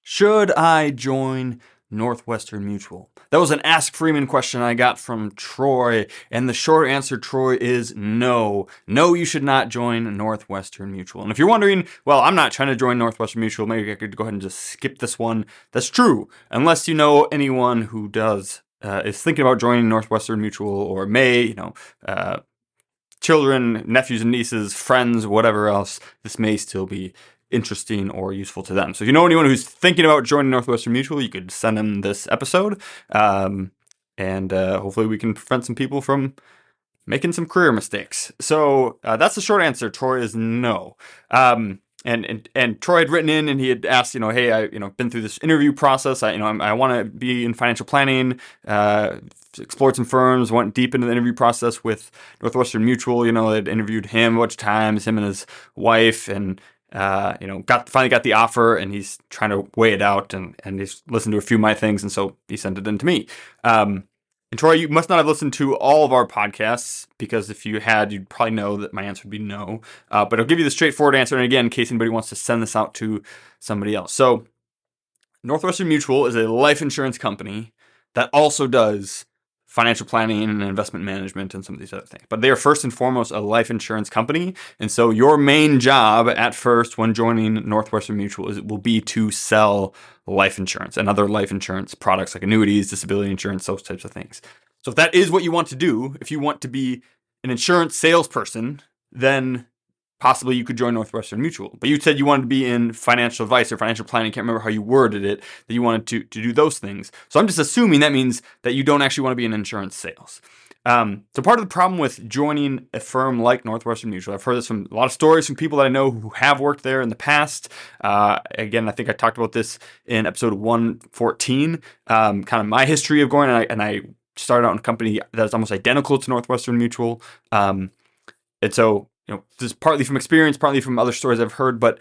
Should I join Northwestern Mutual? That was an Ask Freeman question I got from Troy, and the short answer, Troy, is no. No, you should not join Northwestern Mutual. And if you're wondering, well, I'm not trying to join Northwestern Mutual, maybe I could go ahead and just skip this one. That's true, unless you know anyone who does, is thinking about joining Northwestern Mutual or may, children, nephews and nieces, friends, whatever else, this may still be interesting or useful to them. So if you know anyone who's thinking about joining Northwestern Mutual, you could send them this episode. And hopefully we can prevent some people from making some career mistakes. So that's the short answer. Troy is no. And Troy had written in and he had asked, hey, I been through this interview process. I want to be in financial planning. Explored some firms, went deep into the interview process with Northwestern Mutual. They'd interviewed him a bunch of times, him and his wife, and finally got the offer, and he's trying to weigh it out, and he's listened to a few of my things, and so he sent it in to me. And Troy, you must not have listened to all of our podcasts, because if you had, you'd probably know that my answer would be no. But I'll give you the straightforward answer, and again, in case anybody wants to send this out to somebody else. So Northwestern Mutual is a life insurance company that also does financial planning and investment management and some of these other things. But they are first and foremost a life insurance company. And so your main job at first when joining Northwestern Mutual will be to sell life insurance and other life insurance products like annuities, disability insurance, those types of things. So if that is what you want to do, if you want to be an insurance salesperson, then possibly you could join Northwestern Mutual. But you said you wanted to be in financial advice or financial planning. I can't remember how you worded it, that you wanted to do those things. So I'm just assuming that means that you don't actually want to be in insurance sales. So part of the problem with joining a firm like Northwestern Mutual, I've heard this from a lot of stories from people that I know who have worked there in the past. Again, I think I talked about this in episode 114, kind of my history of going, and I started out in a company that's almost identical to Northwestern Mutual. And so, this is partly from experience, partly from other stories I've heard, but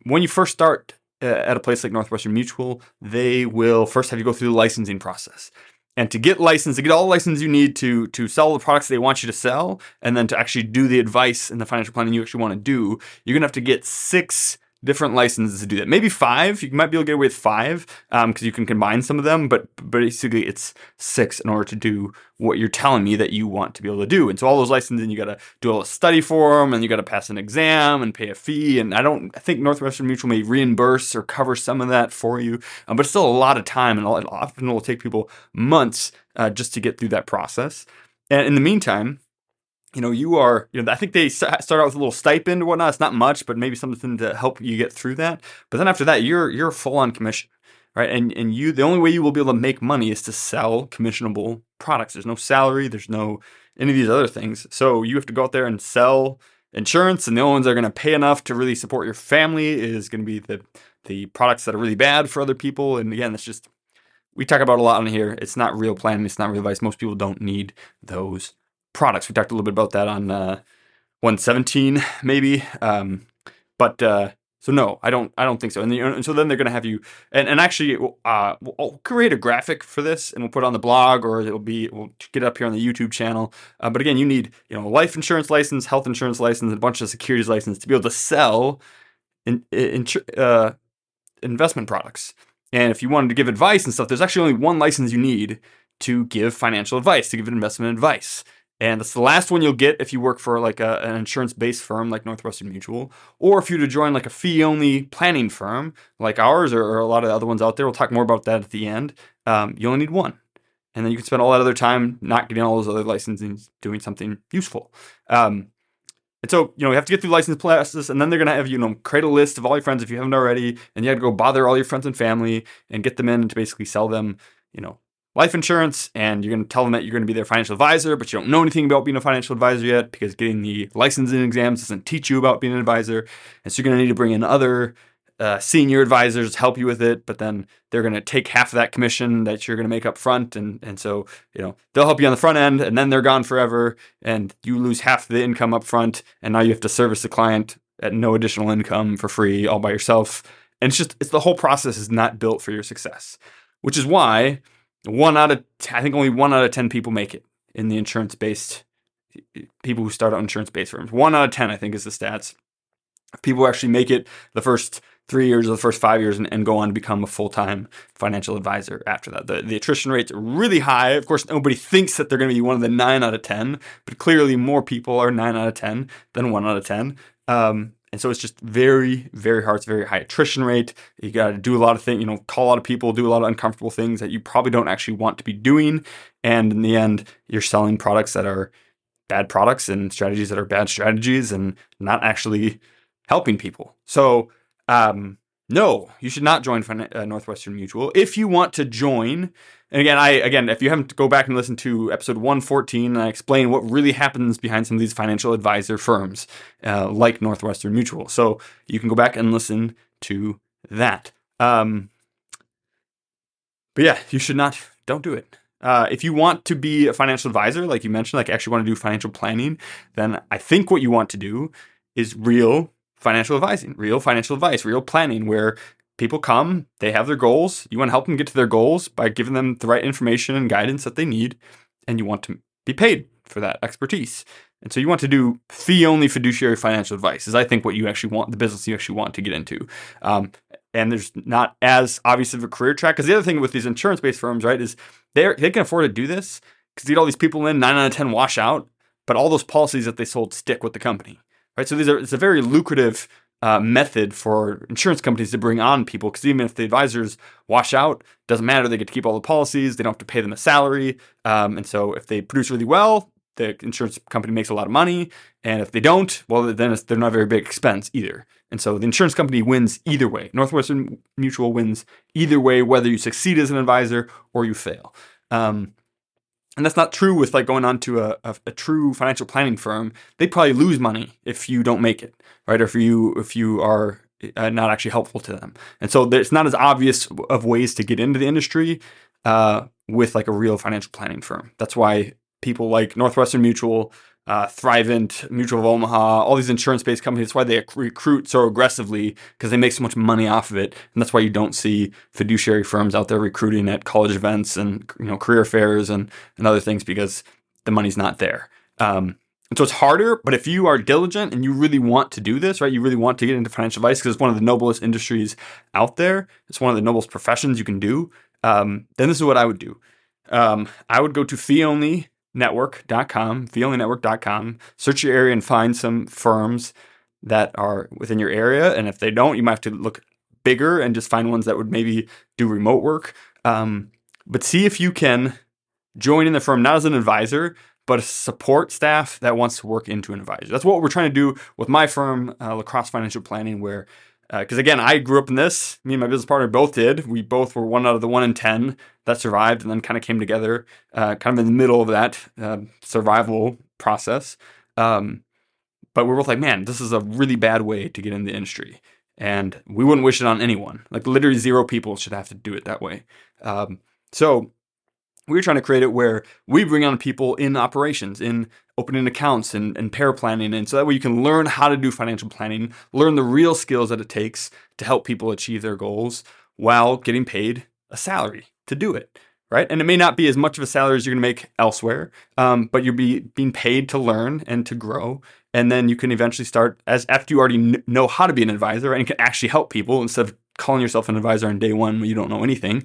when you first start at a place like Northwestern Mutual, they will first have you go through the licensing process. And to get licensed, to get all the license you need to sell the products they want you to sell, and then to actually do the advice and the financial planning you actually want to do, you're going to have to get 6 different licenses to do that. Maybe 5. You might be able to get away with 5 because you can combine some of them, but basically it's 6 in order to do what you're telling me that you want to be able to do. And so all those licenses, you got to do a study for them, and you got to pass an exam and pay a fee. And I think Northwestern Mutual may reimburse or cover some of that for you, but it's still a lot of time, and often it will take people months just to get through that process. And in the meantime, I think they start out with a little stipend or whatnot. It's not much, but maybe something to help you get through that. But then after that, you're full on commission, right? And the only way you will be able to make money is to sell commissionable products. There's no salary. There's no any of these other things. So you have to go out there and sell insurance, and the only ones that are going to pay enough to really support your family is going to be the products that are really bad for other people. And again, it's just, we talk about a lot on here. It's not real planning. It's not real advice. Most people don't need those products. We talked a little bit about that on 117 maybe. So no, I don't think so. And so then they're going to have you, and actually we'll create a graphic for this, and we'll put it on the blog, or we'll get it up here on the YouTube channel. But again, you need life insurance license, health insurance license, and a bunch of securities license to be able to sell investment products. And if you wanted to give advice and stuff, there's actually only one license you need to give financial advice, to give investment advice. And that's the last one you'll get if you work for like an insurance-based firm like Northwestern Mutual, or if you were to join like a fee-only planning firm like ours, or a lot of the other ones out there. We'll talk more about that at the end. You only need one. And then you can spend all that other time not getting all those other licenses, doing something useful. And so, you have to get through the license process, and then they're going to have you, create a list of all your friends if you haven't already, and you have to go bother all your friends and family and get them in to basically sell them, life insurance. And you're going to tell them that you're going to be their financial advisor, but you don't know anything about being a financial advisor yet, because getting the licensing exams doesn't teach you about being an advisor. And so you're going to need to bring in other senior advisors to help you with it, but then they're going to take half of that commission that you're going to make up front. And so, they'll help you on the front end, and then they're gone forever, and you lose half the income up front. And now you have to service the client at no additional income for free, all by yourself. And it's the whole process is not built for your success, which is why I think only 1 out of 10 people make it in the insurance-based, people who start out insurance-based firms. 1 out of 10, I think, is the stats. People who actually make it the first 3 years or the first 5 years and go on to become a full-time financial advisor after that. The attrition rates are really high. Of course, nobody thinks that they're going to be one of the 9 out of 10, but clearly more people are 9 out of 10 than 1 out of 10. And so it's just very, very hard. It's a very high attrition rate. You got to do a lot of things, call a lot of people, do a lot of uncomfortable things that you probably don't actually want to be doing. And in the end, you're selling products that are bad products and strategies that are bad strategies and not actually helping people. So, no, you should not join Northwestern Mutual. If you want to join, and again, if you haven't, go back and listen to episode 114, and I explain what really happens behind some of these financial advisor firms, like Northwestern Mutual. So you can go back and listen to that. But yeah, you should not, don't do it. If you want to be a financial advisor, like you mentioned, like actually want to do financial planning, then I think what you want to do is real financial advising, real financial advice, real planning, where people come, they have their goals. You want to help them get to their goals by giving them the right information and guidance that they need, and you want to be paid for that expertise. And so you want to do fee-only fiduciary financial advice is, I think, what you actually want, the business you actually want to get into. And there's not as obvious of a career track, because the other thing with these insurance-based firms, right, is they can afford to do this because they get all these people in, 9 out of 10 wash out, but all those policies that they sold stick with the company, right? So it's a very lucrative method for insurance companies to bring on people, because even if the advisors wash out, doesn't matter. They get to keep all the policies. They don't have to pay them a salary. And so if they produce really well, the insurance company makes a lot of money. And if they don't, well, then they're not a very big expense either. And so the insurance company wins either way. Northwestern Mutual wins either way, whether you succeed as an advisor or you fail. And that's not true with like going on to a true financial planning firm. They probably lose money if you don't make it, right? Or if you are not actually helpful to them. And so it's not as obvious of ways to get into the industry with like a real financial planning firm. That's why people like Northwestern Mutual, Thrivent, Mutual of Omaha, all these insurance-based companies, that's why they recruit so aggressively, because they make so much money off of it. And that's why you don't see fiduciary firms out there recruiting at college events and career fairs and other things, because the money's not there. And so it's harder, but if you are diligent and you really want to do this, right, you really want to get into financial advice because it's one of the noblest industries out there, it's one of the noblest professions you can do, then this is what I would do. I would go to feeonlynetwork.com, search your area and find some firms that are within your area. And if they don't, you might have to look bigger and just find ones that would maybe do remote work. But see if you can join in the firm, not as an advisor, but a support staff that wants to work into an advisor. That's what we're trying to do with my firm, Lacrosse Financial Planning, where because again, I grew up in this. Me and my business partner both did. We both were 1 out of the 1 in 10 that survived, and then kind of came together, kind of in the middle of that survival process. But we're both like, man, this is a really bad way to get in the industry, and we wouldn't wish it on anyone. Like literally 0 people should have to do it that way. So we're trying to create it where we bring on people in operations, in opening accounts and paraplanning. And so that way you can learn how to do financial planning, learn the real skills that it takes to help people achieve their goals while getting paid a salary to do it, right? And it may not be as much of a salary as you're going to make elsewhere, but you'll be being paid to learn and to grow. And then you can eventually start, as after you already know how to be an advisor and you can actually help people instead of calling yourself an advisor on day one when you don't know anything.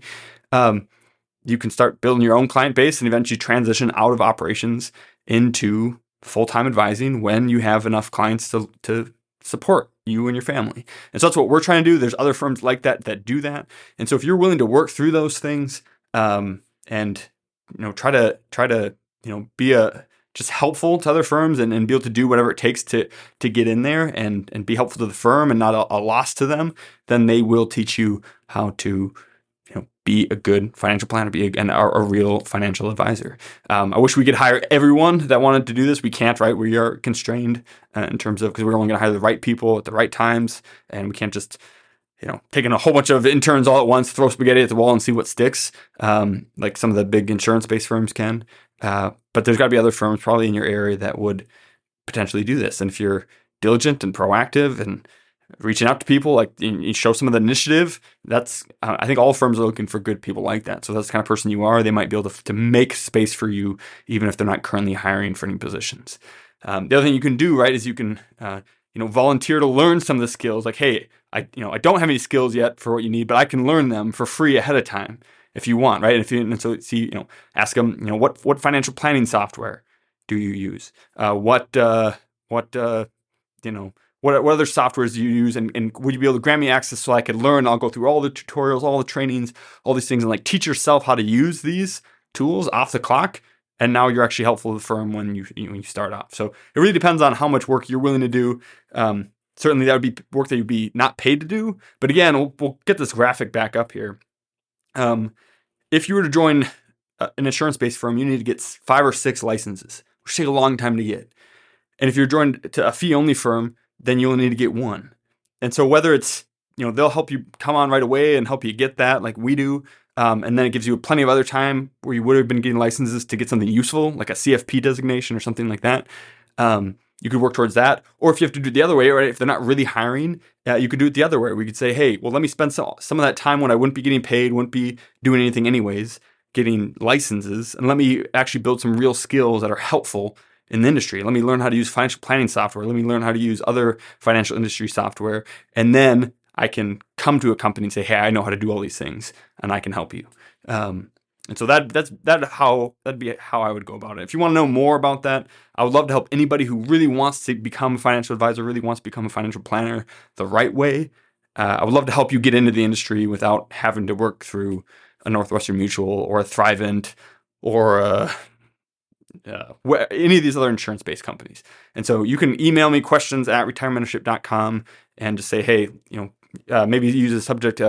You can start building your own client base and eventually transition out of operations into full-time advising when you have enough clients to support you and your family. And so that's what we're trying to do. There's other firms like that do that. And so if you're willing to work through those things, and try to be just helpful to other firms and be able to do whatever it takes to get in there and be helpful to the firm and not a loss to them, then they will teach you how to be a good financial planner, be a real financial advisor. I wish we could hire everyone that wanted to do this. We can't, right? We are constrained in terms of, because we're only going to hire the right people at the right times, and we can't just, take in a whole bunch of interns all at once, throw spaghetti at the wall and see what sticks, like some of the big insurance-based firms can. But there's got to be other firms probably in your area that would potentially do this. And if you're diligent and proactive and reaching out to people, like you show some of the initiative, that's I think all firms are looking for good people like that. So that's the kind of person you are. They might be able to make space for you, even if they're not currently hiring for any positions. The other thing you can do, right, is you can volunteer to learn some of the skills. Like, hey, I don't have any skills yet for what you need, but I can learn them for free ahead of time if you want, right? And so see, ask them, what financial planning software do you use? What other softwares do you use? And would you be able to grant me access so I could learn? I'll go through all the tutorials, all the trainings, all these things, and like teach yourself how to use these tools off the clock. And now you're actually helpful to the firm when you start off. So it really depends on how much work you're willing to do. Certainly that would be work that you'd be not paid to do. But again, we'll get this graphic back up here. If you were to join an insurance-based firm, you need to get 5 or 6 licenses, which take a long time to get. And if you're joined to a fee-only firm, then you'll need to get 1. And so whether it's, they'll help you come on right away and help you get that like we do. And then it gives you plenty of other time where you would have been getting licenses to get something useful, like a CFP designation or something like that. You could work towards that. Or if you have to do it the other way, right? If they're not really hiring, you could do it the other way. We could say, hey, well, let me spend some of that time when I wouldn't be getting paid, wouldn't be doing anything anyways, getting licenses, and let me actually build some real skills that are helpful in the industry. Let me learn how to use financial planning software. Let me learn how to use other financial industry software. And then I can come to a company and say, hey, I know how to do all these things and I can help you. And so that'd be how I would go about it. If you want to know more about that, I would love to help anybody who really wants to become a financial advisor, really wants to become a financial planner the right way. I would love to help you get into the industry without having to work through a Northwestern Mutual or a Thrivent or any of these other insurance-based companies. And so you can email me questions at retirementorship.com and just say, hey, maybe use the subject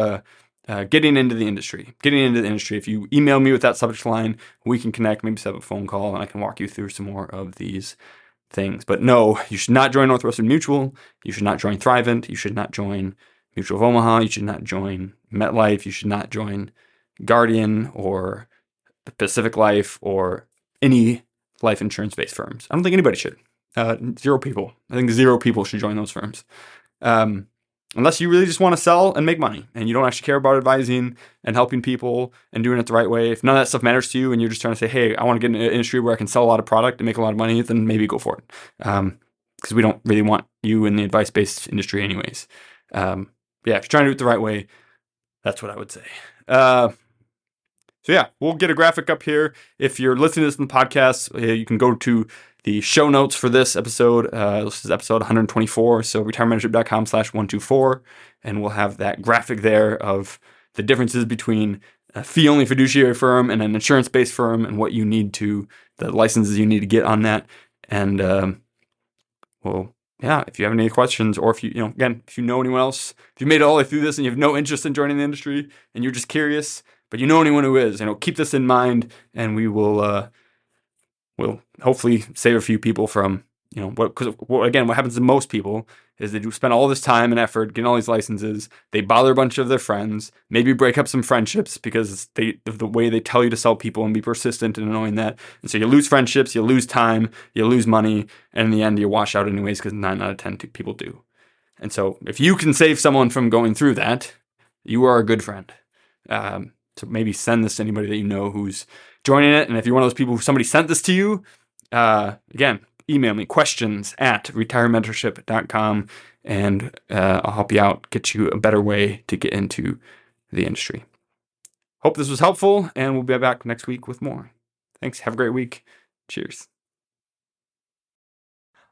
getting into the industry. If you email me with that subject line, we can connect, maybe set up a phone call, and I can walk you through some more of these things. But no, you should not join Northwestern Mutual. You should not join Thrivent. You should not join Mutual of Omaha. You should not join MetLife. You should not join Guardian or Pacific Life or any life insurance-based firms. I don't think anybody should. 0 people. I think 0 people should join those firms. Unless you really just want to sell and make money and you don't actually care about advising and helping people and doing it the right way. If none of that stuff matters to you and you're just trying to say, hey, I want to get in an industry where I can sell a lot of product and make a lot of money, then maybe go for it. Because we don't really want you in the advice-based industry anyways. If you're trying to do it the right way, that's what I would say. So yeah, we'll get a graphic up here. If you're listening to this in the podcast, you can go to the show notes for this episode. This is episode 124, so retirementorship.com/124, and we'll have that graphic there of the differences between a fee-only fiduciary firm and an insurance-based firm and what you need to, the licenses you need to get on that. And if you have any questions, or if you know anyone else, if you made it all the way through this and you have no interest in joining the industry and you're just curious, but you know anyone who is, keep this in mind, and we will we'll hopefully save a few people from, what happens to most people is they do spend all this time and effort getting all these licenses. They bother a bunch of their friends, maybe break up some friendships because of the way they tell you to sell people and be persistent and annoying that. And so you lose friendships, you lose time, you lose money, and in the end you wash out anyways because 9 out of 10 people do. And so if you can save someone from going through that, you are a good friend. So maybe send this to anybody that you know who's joining it. And if you're one of those people who somebody sent this to you, again, email me questions at retirementorship.com and I'll help you out, get you a better way to get into the industry. Hope this was helpful, and we'll be back next week with more. Thanks. Have a great week. Cheers.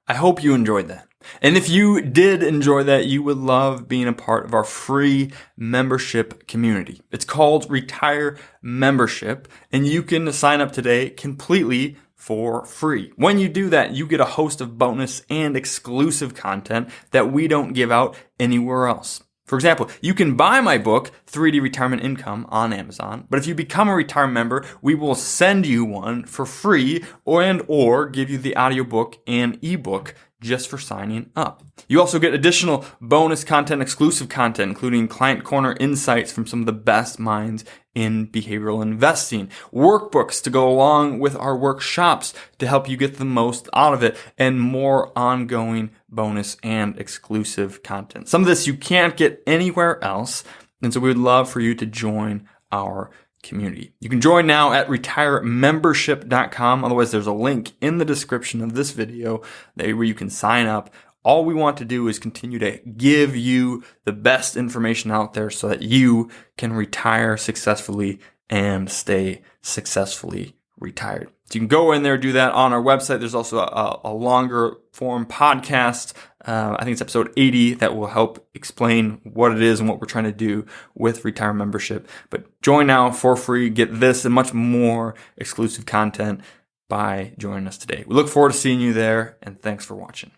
I hope you enjoyed that. And if you did enjoy that, you would love being a part of our free membership community. It's called Retire Membership, and you can sign up today completely for free. When you do that, you get a host of bonus and exclusive content that we don't give out anywhere else. For example, you can buy my book, 3D Retirement Income, on Amazon, but if you become a Retire member, we will send you one for free or give you the audiobook and ebook just for signing up. You also get additional bonus content, exclusive content, including client corner insights from some of the best minds in behavioral investing, workbooks to go along with our workshops to help you get the most out of it, and more ongoing bonus and exclusive content. Some of this you can't get anywhere else, and so we would love for you to join our community. You can join now at retiremembership.com. Otherwise, there's a link in the description of this video where you can sign up All we want to do is continue to give you the best information out there so that you can retire successfully and stay successfully retired. So you can go in there, do that on our website. There's also a longer form podcast. I think it's episode 80 that will help explain what it is and what we're trying to do with retirement membership. But join now for free. Get this and much more exclusive content by joining us today. We look forward to seeing you there, and thanks for watching.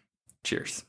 Cheers.